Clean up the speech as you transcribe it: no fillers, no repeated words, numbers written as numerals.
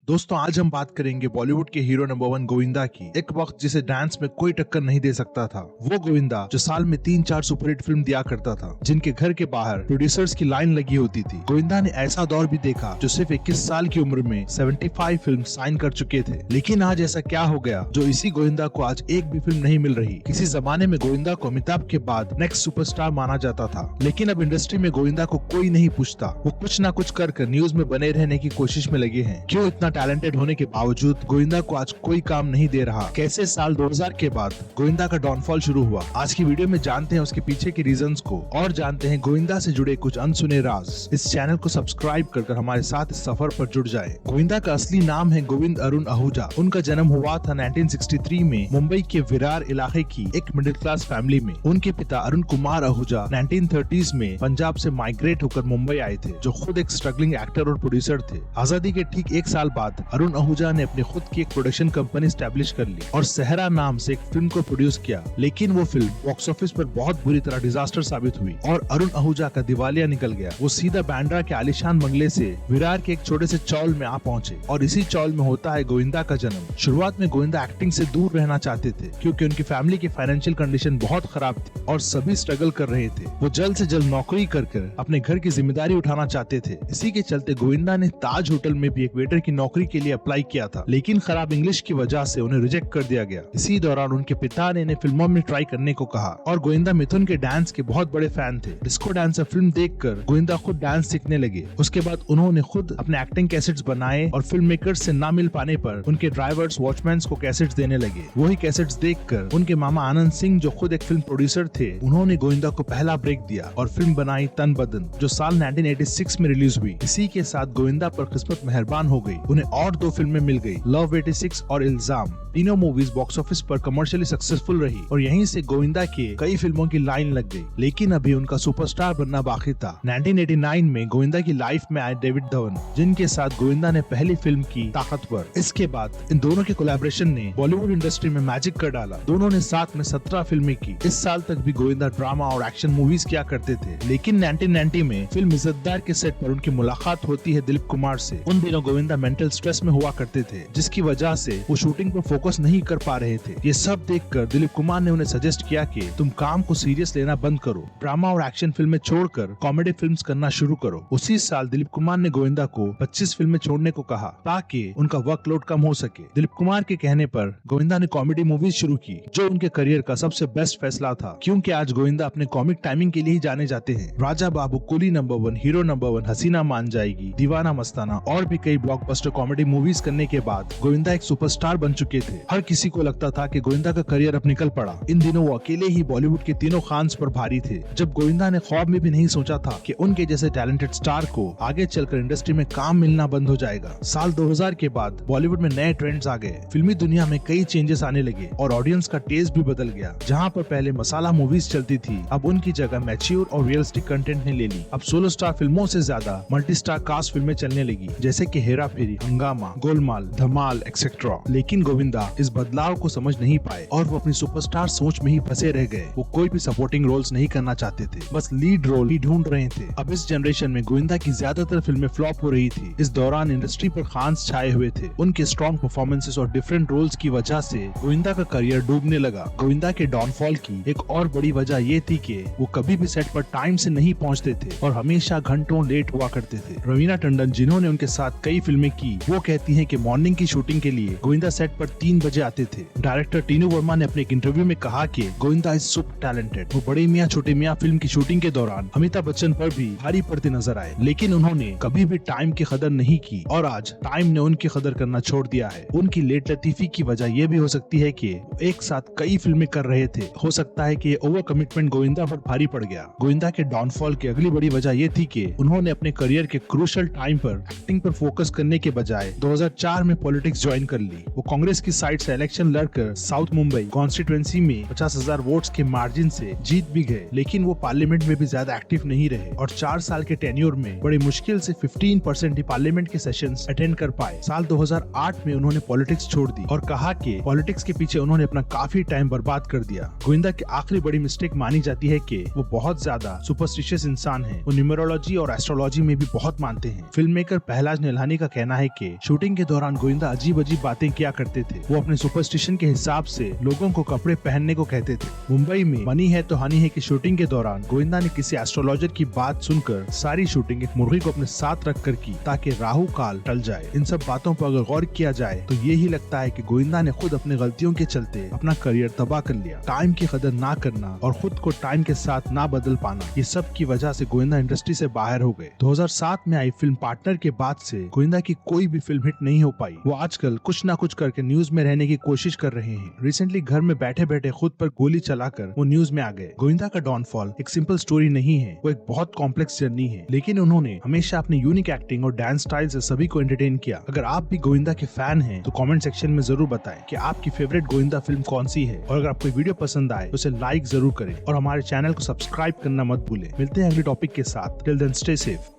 दोस्तों आज हम बात करेंगे बॉलीवुड के हीरो नंबर 1 गोविंदा की। एक वक्त जिसे डांस में कोई टक्कर नहीं दे सकता था, वो गोविंदा जो साल में 3-4 सुपरहिट फिल्म दिया करता था, जिनके घर के बाहर प्रोड्यूसर्स की लाइन लगी होती थी। गोविंदा ने ऐसा दौर भी देखा जो सिर्फ 21 साल की उम्र में 75 फिल्म साइन कर चुके थे। लेकिन आज ऐसा क्या हो गया जो इसी गोविंदा को आज एक भी फिल्म नहीं मिल रही। किसी जमाने में गोविंदा को अमिताभ के बाद नेक्स्ट सुपरस्टार माना जाता था, लेकिन अब इंडस्ट्री में गोविंदा को कोई नहीं पूछता। वो कुछ न कुछ कर न्यूज में बने रहने की कोशिश में लगे हैं। क्यों इतना टैलेंटेड होने के बावजूद गोविंदा को आज कोई काम नहीं दे रहा। कैसे साल 2000 के बाद गोविंदा का डाउनफॉल शुरू हुआ। आज की वीडियो में जानते हैं उसके पीछे के रीजंस को और जानते हैं गोविंदा से जुड़े कुछ अनसुने राज। इस चैनल को सब्सक्राइब कर हमारे साथ इस सफर पर जुड़ जाए। गोविंदा का असली नाम है गोविंद अरुण आहूजा। उनका जन्म हुआ था 1963 में मुंबई के विरार इलाके की एक मिडिल क्लास फैमिली में। उनके पिता अरुण कुमार आहूजा 1930s में पंजाब से माइग्रेट होकर मुंबई आए थे, जो खुद एक स्ट्रगलिंग एक्टर और प्रोड्यूसर थे। आजादी के ठीक एक साल बाद अरुण आहूजा ने अपनी खुद की एक प्रोडक्शन कंपनी स्टैब्लिश कर ली और सहरा नाम से एक फिल्म को प्रोड्यूस किया। लेकिन वो फिल्म बॉक्स ऑफिस पर बहुत बुरी तरह डिजास्टर साबित हुई और अरुण आहूजा का दिवालिया निकल गया। वो सीधा बांद्रा के आलीशान बंगले से विरार के एक छोटे से चौल में आ पहुंचे और इसी चौल में होता है गोविंदा का जन्म। शुरुआत में गोविंदा एक्टिंग से दूर रहना चाहते थे क्योंकि उनकी फैमिली की फाइनेंशियल कंडीशन बहुत खराब थी और सभी स्ट्रगल कर रहे थे। वो जल्द से जल्द नौकरी कर अपने घर की जिम्मेदारी उठाना चाहते थे। इसी के चलते गोविंदा ने ताज होटल में भी एक वेटर की नौकरी के लिए अप्लाई किया था, लेकिन खराब इंग्लिश की वजह से उन्हें रिजेक्ट कर दिया गया। इसी दौरान उनके पिता ने इन्हें फिल्मों में ट्राई करने को कहा और गोविंदा मिथुन के डांस के बहुत बड़े फैन थे। डिस्को डांसर फिल्म देखकर गोविंदा खुद डांस सीखने लगे। उसके बाद उन्होंने खुद अपने एक्टिंग कैसेट्स बनाए और फिल्म मेकर्स से ना मिल पाने पर उनके ड्राइवर्स वॉचमैन को कैसेट्स देने लगे। वही कैसेट्स देखकर उनके मामा आनंद सिंह, जो खुद एक फिल्म प्रोड्यूसर थे, उन्होंने गोविंदा को पहला ब्रेक दिया और फिल्म बनाई तन बदन, जो साल 1986 में रिलीज हुई। इसी के साथ गोविंदा पर किस्मत मेहरबान हो गई। उन्हें और 2 फिल्में मिल गई, लव 86 और इल्जाम। तीनों मूवीज बॉक्स ऑफिस पर कमर्शियली सक्सेसफुल रही और यहीं से गोविंदा के कई फिल्मों की लाइन लग गई। लेकिन अभी उनका सुपरस्टार बनना बाकी था। 1989 में गोविंदा की लाइफ में आए डेविड धवन, जिनके साथ गोविंदा ने पहली फिल्म की ताकतवर। इसके बाद इन दोनों के कोलैबोरेशन ने बॉलीवुड इंडस्ट्री में मैजिक कर डाला। दोनों ने साथ में 17 फिल्में की। इस साल तक भी गोविंदा ड्रामा और एक्शन मूवीज किया करते थे, लेकिन 1990 में फिल्म इज्जतदार के सेट पर उनकी मुलाकात होती है दिलीप कुमार से। उन दिनों गोविंदा मेंटल स्ट्रेस में हुआ करते थे, जिसकी वजह से वो शूटिंग पर फोकस नहीं कर पा रहे थे। ये सब देखकर दिलीप कुमार ने उन्हें सजेस्ट किया कि तुम काम को सीरियस लेना बंद करो, ड्रामा और एक्शन फिल्में छोड़कर कॉमेडी फिल्म्स करना शुरू करो। उसी साल दिलीप कुमार ने गोविंदा को 25 फिल्में छोड़ने को कहा ताकि उनका वर्कलोड कम हो सके। दिलीप कुमार के कहने पर गोविंदा ने कॉमेडी मूवीज शुरू की, जो उनके करियर का सबसे बेस्ट फैसला था, क्योंकि आज गोविंदा अपने कॉमिक टाइमिंग के लिए ही जाने जाते हैं। राजा बाबू, कुली नंबर 1, हीरो नंबर 1, हसीना मान जाएगी, दीवाना मस्ताना और भी कई ब्लॉकबस्टर कॉमेडी मूवीज करने के बाद गोविंदा एक सुपरस्टार बन चुके थे। हर किसी को लगता था कि गोविंदा का करियर अब निकल पड़ा। इन दिनों वो अकेले ही बॉलीवुड के तीनों खान्स पर भारी थे। जब गोविंदा ने ख्वाब में भी नहीं सोचा था कि उनके जैसे टैलेंटेड स्टार को आगे चलकर इंडस्ट्री में काम मिलना बंद हो जाएगा। साल 2000 के बाद बॉलीवुड में नए ट्रेंड्स आ गए। फिल्मी दुनिया में कई चेंजेस आने लगे और ऑडियंस का टेस्ट भी बदल गया। जहाँ पर पहले मसाला मूवीज चलती थी, अब उनकी जगह मैच्योर और रियलिस्टिक कंटेंट ने ले ली। अब सोलो स्टार फिल्मों से ज्यादा मल्टी स्टार कास्ट फिल्में चलने लगी, जैसे कि हेरा फेरी, हंगामा, गोलमाल, धमाल एक्सेट्रा। लेकिन गोविंदा इस बदलाव को समझ नहीं पाए और वो अपनी सुपरस्टार सोच में ही फंसे रह गए। वो कोई भी सपोर्टिंग रोल्स नहीं करना चाहते थे, बस लीड रोल ही ढूंढ रहे थे। अब इस जनरेशन में गोविंदा की ज्यादातर फिल्में फ्लॉप हो रही थी। इस दौरान इंडस्ट्री पर खान्स छाए हुए थे। उनके स्ट्रॉन्ग परफॉर्मेंसेस और डिफरेंट रोल्स की वजह से गोविंदा का करियर डूबने लगा। गोविंदा के डाउनफॉल की एक और बड़ी वजह ये थी कि वो कभी भी सेट पर टाइम से नहीं पहुंचते थे और हमेशा घंटों लेट हुआ करते थे। रवीना टंडन, जिन्होंने उनके साथ कई फिल्में की, वो कहती हैं कि मॉर्निंग की शूटिंग के लिए गोविंदा सेट पर 3 बजे आते थे। डायरेक्टर टीनू वर्मा ने अपने एक इंटरव्यू में कहा कि गोविंदा इज सुपर टैलेंटेड। वो बड़े मियाँ छोटे मियाँ फिल्म की शूटिंग के दौरान अमिताभ बच्चन पर भी भारी पड़ते नजर आए, लेकिन उन्होंने कभी भी टाइम की कदर नहीं की और आज टाइम ने उनकी कदर करना छोड़ दिया है। उनकी लेट लतीफी की वजह ये भी हो सकती है कि एक साथ कई फिल्में कर रहे थे। हो सकता है कि ओवर कमिटमेंट गोविंदा पर भारी पड़ गया। गोविंदा के डाउनफॉल की अगली बड़ी वजह ये थी कि उन्होंने अपने करियर के क्रूशियल टाइम पर एक्टिंग पर फोकस करने के बजाय 2004 में पॉलिटिक्स ज्वाइन कर ली। वो कांग्रेस की साइड से इलेक्शन लड़कर साउथ मुंबई कॉन्स्टिट्यूएंसी में 50,000 वोट्स के मार्जिन से जीत भी गए, लेकिन वो पार्लियामेंट में भी ज्यादा एक्टिव नहीं रहे और 4 साल के टेन्योर में बड़ी मुश्किल से 15% ही पार्लियामेंट के सेशंस अटेंड कर पाए। साल 2008 में उन्होंने पॉलिटिक्स छोड़ दी और कहा कि पॉलिटिक्स के पीछे उन्होंने अपना काफी टाइम बर्बाद कर दिया। गोविंदा की आखिरी बड़ी मिस्टेक मानी जाती है कि वो बहुत ज्यादा सुपरस्टिशियस इंसान है। वो न्यूमरोलॉजी और एस्ट्रोलॉजी में भी बहुत मानते हैं। फिल्म मेकर पहलाज निल्हानी का कहना है के शूटिंग के दौरान गोविंदा अजीब अजीब बातें किया करते थे। वो अपने सुपरस्टिशन के हिसाब से लोगों को कपड़े पहनने को कहते थे। मुंबई में मनी है तो हनी है की शूटिंग के दौरान गोविंदा ने किसी एस्ट्रोलॉजर की बात सुनकर सारी शूटिंग एक मुर्गी को अपने साथ रख कर की ताकि राहु काल टल जाए। इन सब बातों पर अगर गौर किया जाए तो ये ही लगता है कि गोविंदा ने खुद अपनी गलतियों के चलते अपना करियर तबाह कर लिया। टाइम की कदर ना करना और खुद को टाइम के साथ ना बदल पाना, ये सब की वजह से गोविंदा इंडस्ट्री से बाहर हो गए। 2007 में आई फिल्म पार्टनर के बाद से गोविंदा की कोई भी फिल्म हिट नहीं हो पाई। वो आजकल कुछ ना कुछ करके न्यूज में रहने की कोशिश कर रहे हैं। रिसेंटली घर में बैठे बैठे खुद पर गोली चलाकर वो न्यूज में आ गए। गोविंदा का डाउनफॉल एक सिंपल स्टोरी नहीं है, वो एक बहुत कॉम्प्लेक्स जर्नी है, लेकिन उन्होंने हमेशा अपनी यूनिक एक्टिंग और डांस स्टाइल से सभी को एंटरटेन किया। अगर आप भी गोविंदा के फैन हैं तो कमेंट सेक्शन में जरूर बताएं कि आपकी फेवरेट गोविंदा फिल्म कौन सी है, और अगर आपको वीडियो पसंद आए तो उसे लाइक जरूर करें और हमारे चैनल को सब्सक्राइब करना मत भूलें। मिलते हैं अगले टॉपिक के साथ। Till then stay safe.